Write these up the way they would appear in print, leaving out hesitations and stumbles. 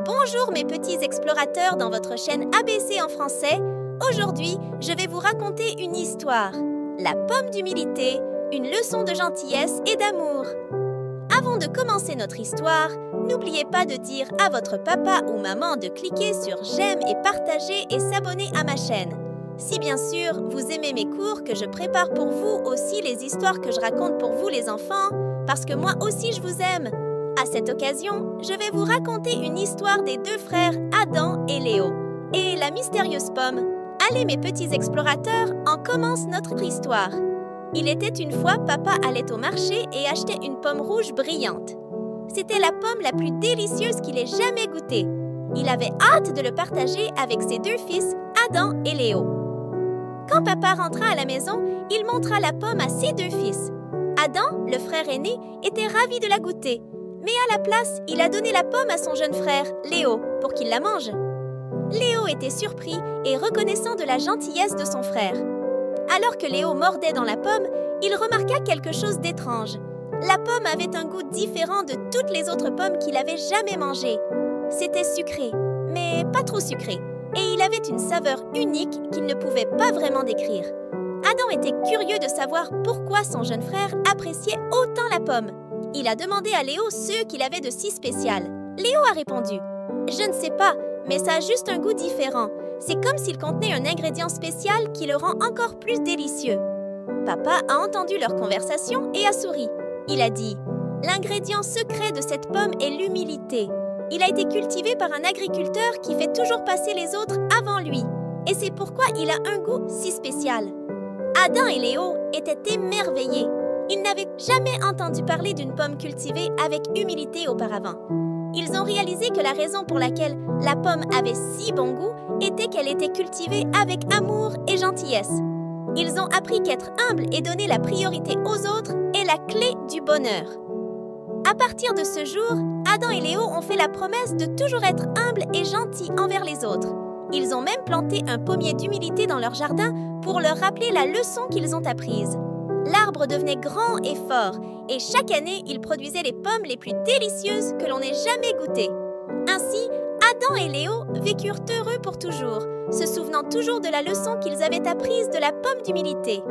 Bonjour mes petits explorateurs dans votre chaîne ABC en français. Aujourd'hui, je vais vous raconter une histoire. La pomme d'humilité, une leçon de gentillesse et d'amour. Avant de commencer notre histoire, n'oubliez pas de dire à votre papa ou maman de cliquer sur j'aime et partager et s'abonner à ma chaîne. Si bien sûr, vous aimez mes cours que je prépare pour vous, aussi les histoires que je raconte pour vous les enfants, parce que moi aussi je vous aime. À cette occasion, je vais vous raconter une histoire des deux frères Adam et Léo et la mystérieuse pomme. Allez mes petits explorateurs, on commence notre histoire. Il était une fois, papa allait au marché et achetait une pomme rouge brillante. C'était la pomme la plus délicieuse qu'il ait jamais goûtée. Il avait hâte de le partager avec ses deux fils, Adam et Léo. Quand papa rentra à la maison, il montra la pomme à ses deux fils. Adam, le frère aîné, était ravi de la goûter. Mais à la place, il a donné la pomme à son jeune frère, Léo, pour qu'il la mange. Léo était surpris et reconnaissant de la gentillesse de son frère. Alors que Léo mordait dans la pomme, il remarqua quelque chose d'étrange. La pomme avait un goût différent de toutes les autres pommes qu'il avait jamais mangées. C'était sucré, mais pas trop sucré, et il avait une saveur unique qu'il ne pouvait pas vraiment décrire. Adam était curieux de savoir pourquoi son jeune frère appréciait autant la pomme. Il a demandé à Léo ce qu'il avait de si spécial. Léo a répondu « Je ne sais pas, mais ça a juste un goût différent. C'est comme s'il contenait un ingrédient spécial qui le rend encore plus délicieux. » Papa a entendu leur conversation et a souri. Il a dit « L'ingrédient secret de cette pomme est l'humilité. Il a été cultivé par un agriculteur qui fait toujours passer les autres avant lui. Et c'est pourquoi il a un goût si spécial. » Adam et Léo étaient émerveillés. Ils n'avaient jamais entendu parler d'une pomme cultivée avec humilité auparavant. Ils ont réalisé que la raison pour laquelle la pomme avait si bon goût était qu'elle était cultivée avec amour et gentillesse. Ils ont appris qu'être humble et donner la priorité aux autres est la clé du bonheur. À partir de ce jour, Adam et Léo ont fait la promesse de toujours être humbles et gentils envers les autres. Ils ont même planté un pommier d'humilité dans leur jardin pour leur rappeler la leçon qu'ils ont apprise. L'arbre devenait grand et fort, et chaque année, il produisait les pommes les plus délicieuses que l'on ait jamais goûtées. Ainsi, Adam et Léo vécurent heureux pour toujours, se souvenant toujours de la leçon qu'ils avaient apprise de la pomme d'humilité.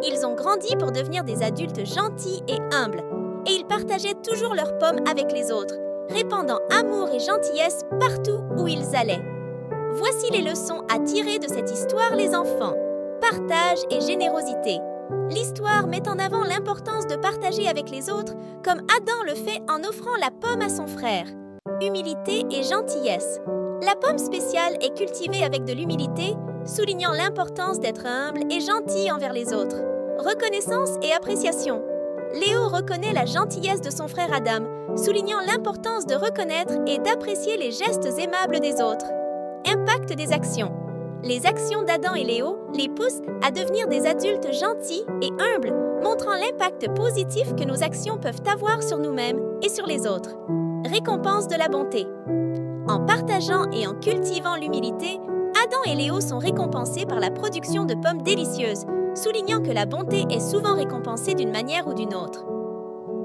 Ils ont grandi pour devenir des adultes gentils et humbles, et ils partageaient toujours leurs pommes avec les autres, répandant amour et gentillesse partout où ils allaient. Voici les leçons à tirer de cette histoire, les enfants. Partage et générosité. L'histoire met en avant l'importance de partager avec les autres, comme Adam le fait en offrant la pomme à son frère. Humilité et gentillesse. La pomme spéciale est cultivée avec de l'humilité, soulignant l'importance d'être humble et gentil envers les autres. Reconnaissance et appréciation. Léo reconnaît la gentillesse de son frère Adam, soulignant l'importance de reconnaître et d'apprécier les gestes aimables des autres. Impact des actions. Les actions d'Adam et Léo les poussent à devenir des adultes gentils et humbles, montrant l'impact positif que nos actions peuvent avoir sur nous-mêmes et sur les autres. Récompense de la bonté. En partageant et en cultivant l'humilité, Adam et Léo sont récompensés par la production de pommes délicieuses, soulignant que la bonté est souvent récompensée d'une manière ou d'une autre.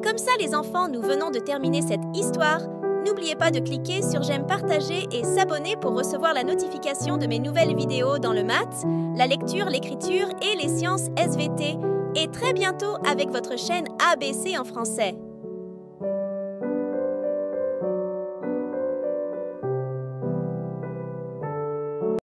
Comme ça, les enfants, nous venons de terminer cette histoire. N'oubliez pas de cliquer sur j'aime partager et s'abonner pour recevoir la notification de mes nouvelles vidéos dans le maths, la lecture, l'écriture et les sciences SVT. Et très bientôt avec votre chaîne ABC en français.